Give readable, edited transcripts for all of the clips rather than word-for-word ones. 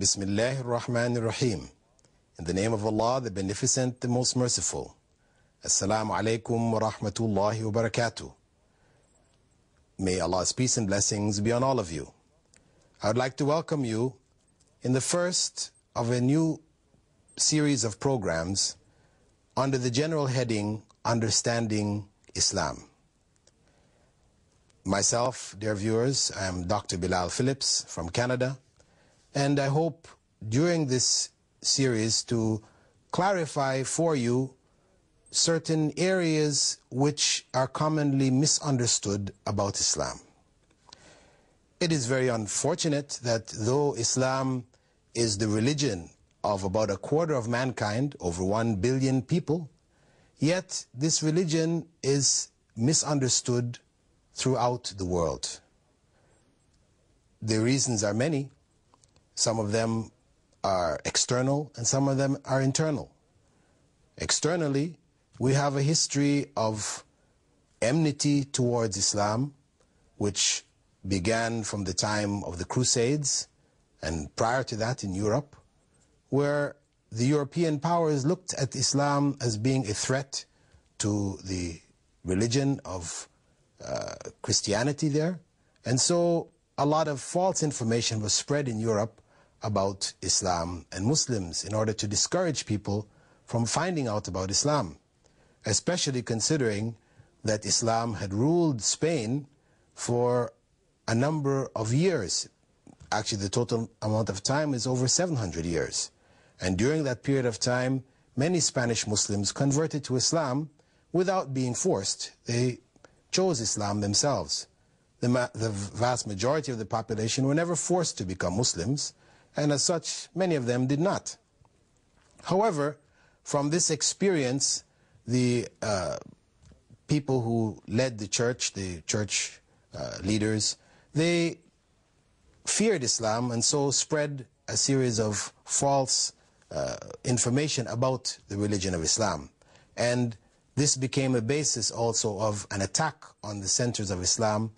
Bismillahir Rahmanir Rahim. In the name of Allah, the Beneficent, the Most Merciful. Assalamu alaikum wa rahmatullahi wa barakatuh. May Allah's peace and blessings be on all of you. I would like to welcome you in the first of a new series of programs under the general heading, Understanding Islam. Myself, dear viewers, I am Dr. Bilal Philips from Canada, and I hope during this series to clarify for you certain areas which are commonly misunderstood about Islam. It is very unfortunate that though Islam is the religion of about a quarter of mankind, over 1 billion people, yet this religion is misunderstood throughout the world. The reasons are many. Some of them are external and some of them are internal. Externally, we have a history of enmity towards Islam, which began from the time of the Crusades and prior to that in Europe, where the European powers looked at Islam as being a threat to the religion of Christianity there. And so a lot of false information was spread in Europe about Islam and Muslims in order to discourage people from finding out about Islam, especially considering that Islam had ruled Spain for a number of years. Actually, the total amount of time is over 700 years. And during that period of time, many Spanish Muslims converted to Islam without being forced. They chose Islam themselves. The vast majority of the population were never forced to become Muslims, and as such, many of them did not. However, from this experience, the people who led the church leaders, they feared Islam and so spread a series of false information about the religion of Islam. And this became a basis also of an attack on the centers of Islam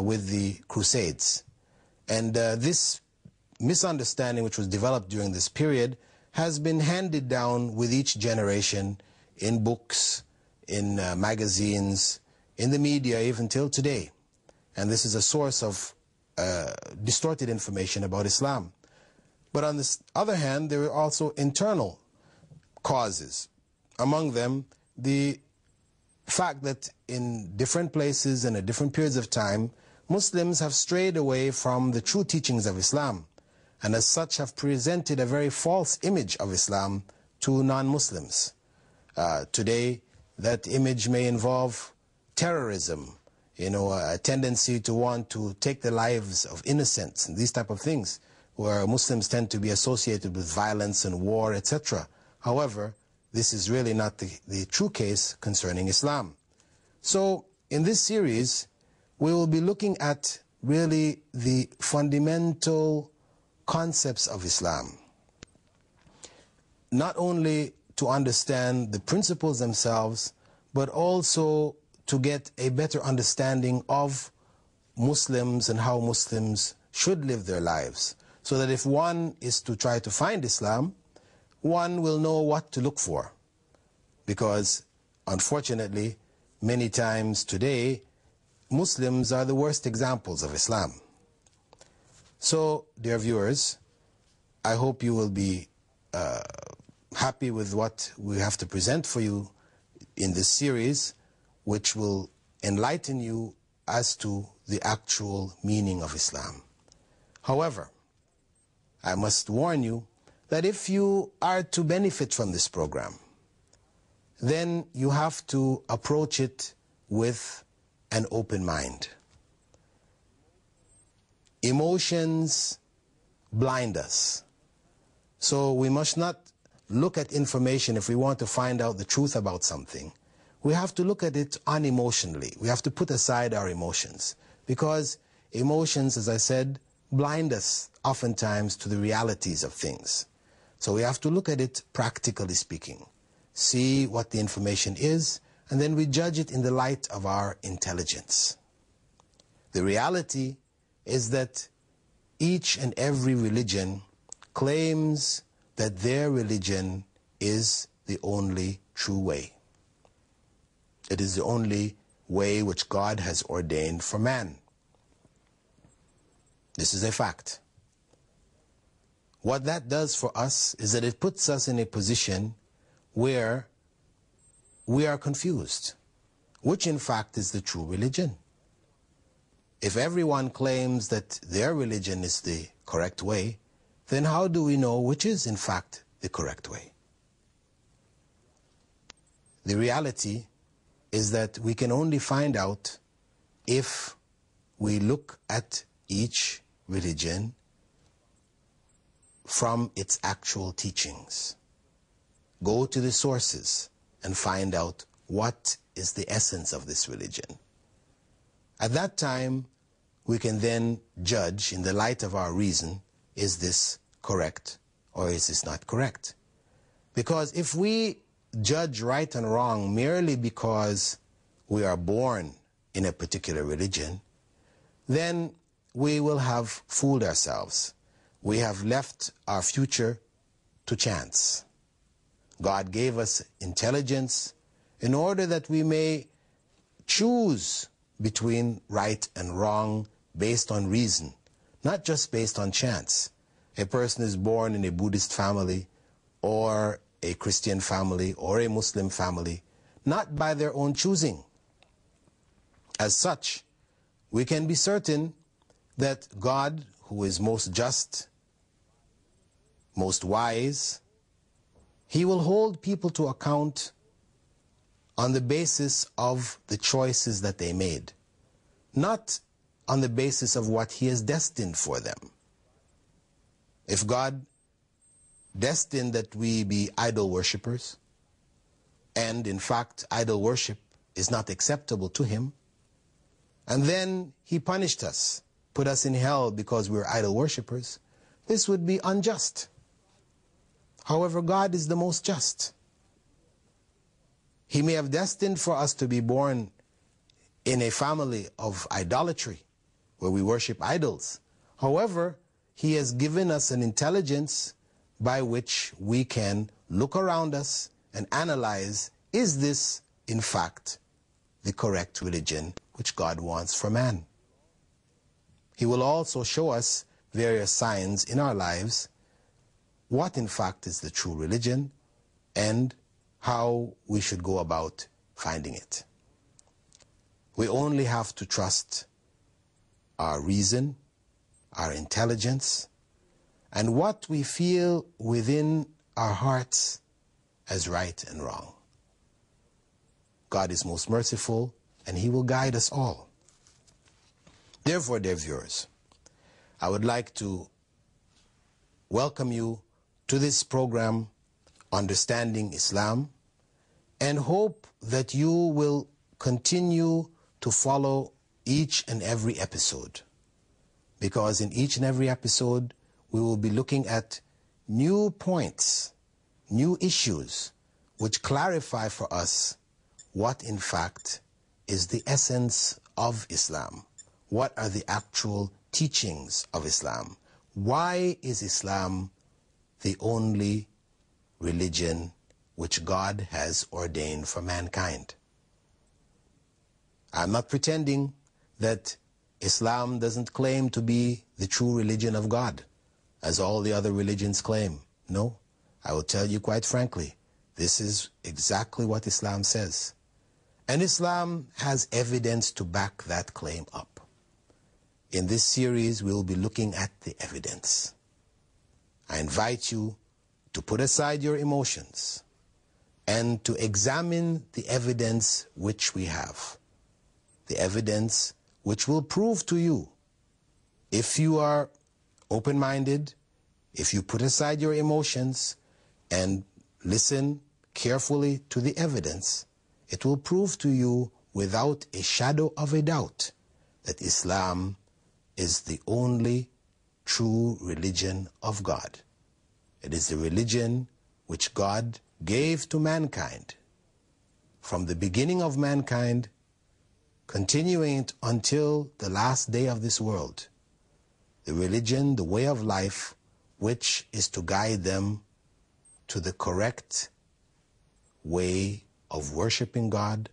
with the Crusades. And this misunderstanding which was developed during this period has been handed down with each generation in books, in magazines, in the media, even till today. And this is a source of distorted information about Islam. But on the other hand, there are also internal causes. Among them, the fact that in different places and at different periods of time, Muslims have strayed away from the true teachings of Islam, and as such have presented a very false image of Islam to non-Muslims. Today, that image may involve terrorism, a tendency to want to take the lives of innocents and these type of things, where Muslims tend to be associated with violence and war, etc. However, this is really not the true case concerning Islam. So, in this series, we will be looking at really the fundamental concepts of Islam. Not only to understand the principles themselves, but also to get a better understanding of Muslims and how Muslims should live their lives, so that if one is to try to find Islam, one will know what to look for. Because, unfortunately, many times today, Muslims are the worst examples of Islam. So, dear viewers, I hope you will be happy with what we have to present for you in this series, which will enlighten you as to the actual meaning of Islam. However, I must warn you that if you are to benefit from this program, then you have to approach it with an open mind. Emotions blind us. So we must not look at information if we want to find out the truth about something. We have to look at it unemotionally. We have to put aside our emotions, because emotions, as I said, blind us oftentimes to the realities of things. So we have to look at it practically speaking, see what the information is, and then we judge it in the light of our intelligence. The reality is that each and every religion claims that their religion is the only true way. It is the only way which God has ordained for man. This is a fact. What that does for us is that it puts us in a position where we are confused, which in fact is the true religion. If everyone claims that their religion is the correct way, then how do we know which is in fact the correct way? The reality is that we can only find out if we look at each religion from its actual teachings. Go to the sources and find out what is the essence of this religion. At that time, we can then judge in the light of our reason, is this correct or is this not correct? Because if we judge right and wrong merely because we are born in a particular religion, then we will have fooled ourselves. We have left our future to chance. God gave us intelligence in order that we may choose between right and wrong based on reason, not just based on chance. A person is born in a Buddhist family or a Christian family or a Muslim family, not by their own choosing. As such, we can be certain that God, who is most just, most wise, He will hold people to account on the basis of the choices that they made, not on the basis of what He has destined for them. If God destined that we be idol worshippers, and in fact idol worship is not acceptable to Him, and then He punished us, put us in hell because we were idol worshippers, this would be unjust. However, God is the most just. He may have destined for us to be born in a family of idolatry, where we worship idols. However, He has given us an intelligence by which we can look around us and analyze, is this, in fact, the correct religion which God wants for man? He will also show us various signs in our lives what in fact is the true religion and how we should go about finding it. We only have to trust our reason, our intelligence, and what we feel within our hearts as right and wrong. God is most merciful, and He will guide us all. Therefore, dear viewers, I would like to welcome you to this program, Understanding Islam, and hope that you will continue to follow each and every episode. Because in each and every episode, we will be looking at new points, new issues, which clarify for us what in fact is the essence of Islam. What are the actual teachings of Islam? Why is Islam the only religion which God has ordained for mankind? I'm not pretending that Islam doesn't claim to be the true religion of God, as all the other religions claim. No, I will tell you quite frankly, this is exactly what Islam says. And Islam has evidence to back that claim up. In this series, we will be looking at the evidence. I invite you to put aside your emotions and to examine the evidence which we have. The evidence which will prove to you, if you are open-minded, if you put aside your emotions and listen carefully to the evidence, it will prove to you without a shadow of a doubt that Islam is the only true religion of God. It is the religion which God gave to mankind from the beginning of mankind, continuing it until the last day of this world. The religion, the way of life, which is to guide them to the correct way of worshiping God,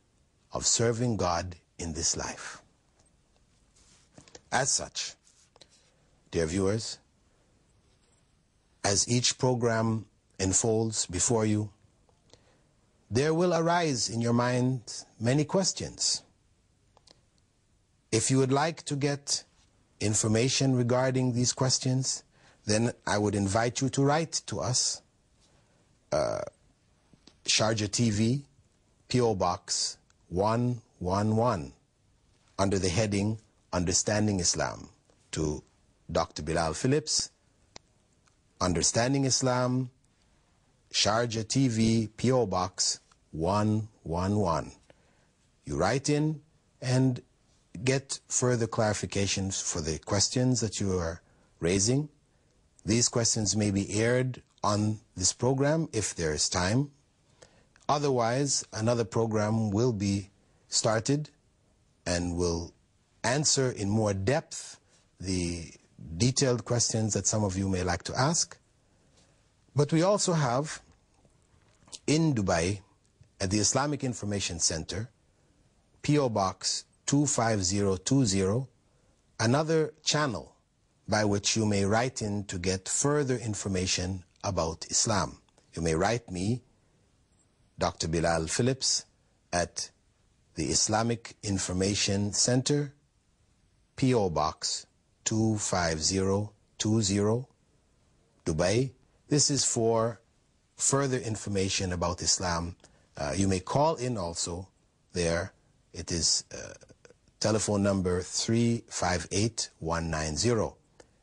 of serving God in this life. As such, dear viewers, as each program unfolds before you, there will arise in your mind many questions. If you would like to get information regarding these questions, then I would invite you to write to us, Sharjah TV, P.O. Box 111, under the heading Understanding Islam, to Dr. Bilal Philips, Understanding Islam, Sharjah TV, P.O. Box 111. You write in and get further clarifications for the questions that you are raising. These questions may be aired on this program if there is time. Otherwise, another program will be started and will answer in more depth the detailed questions that some of you may like to ask. But we also have in Dubai, at the Islamic Information Center, P.O. Box 25020, another channel by which you may write in to get further information about Islam. You may write me, Dr. Bilal Philips, at the Islamic Information Center, P.O. Box 25020, Dubai. This is for further information about Islam. You may call in also there. It is telephone number 358190.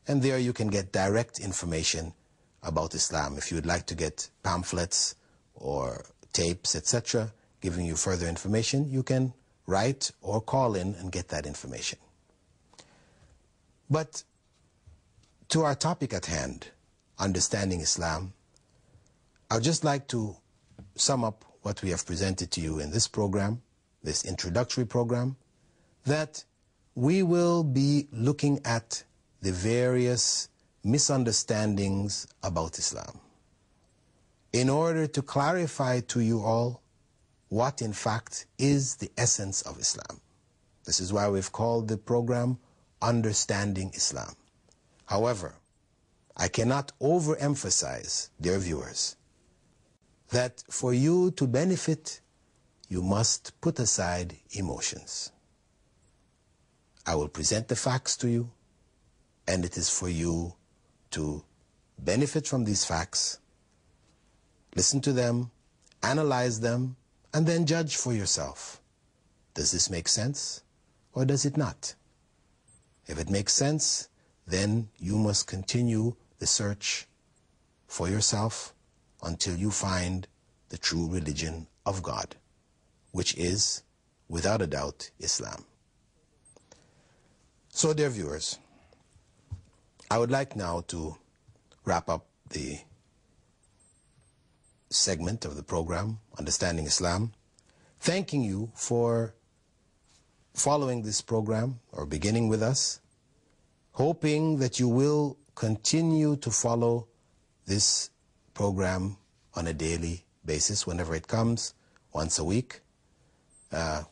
And there you can get direct information about Islam. If you would like to get pamphlets or tapes, etc., giving you further information, you can write or call in and get that information. But to our topic at hand, Understanding Islam, I would just like to sum up what we have presented to you in this program, this introductory program, that we will be looking at the various misunderstandings about Islam in order to clarify to you all what in fact is the essence of Islam. This is why we've called the program Understanding Islam. However, I cannot overemphasize, dear viewers, that for you to benefit, you must put aside emotions. I will present the facts to you, and it is for you to benefit from these facts, listen to them, analyze them, and then judge for yourself. Does this make sense, or does it not? If it makes sense, then you must continue the search for yourself until you find the true religion of God, which is, without a doubt, Islam. So, dear viewers, I would like now to wrap up the segment of the program, Understanding Islam, thanking you for following this program or beginning with us, hoping that you will continue to follow this program on a daily basis whenever it comes, once a week.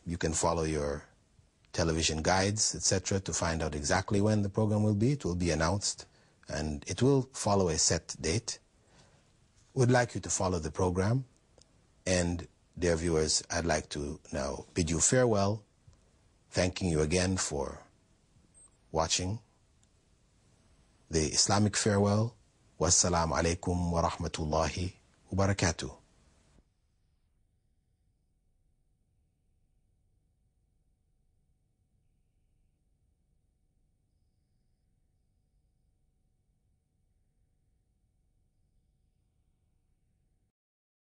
You can follow your television guides, etc., to find out exactly when the program will be. It will be announced, and it will follow a set date. Would like you to follow the program. And, dear viewers, I'd like to now bid you farewell, thanking you again for watching the Islamic farewell. Wassalamu alaikum wa rahmatullahi wa barakatuh.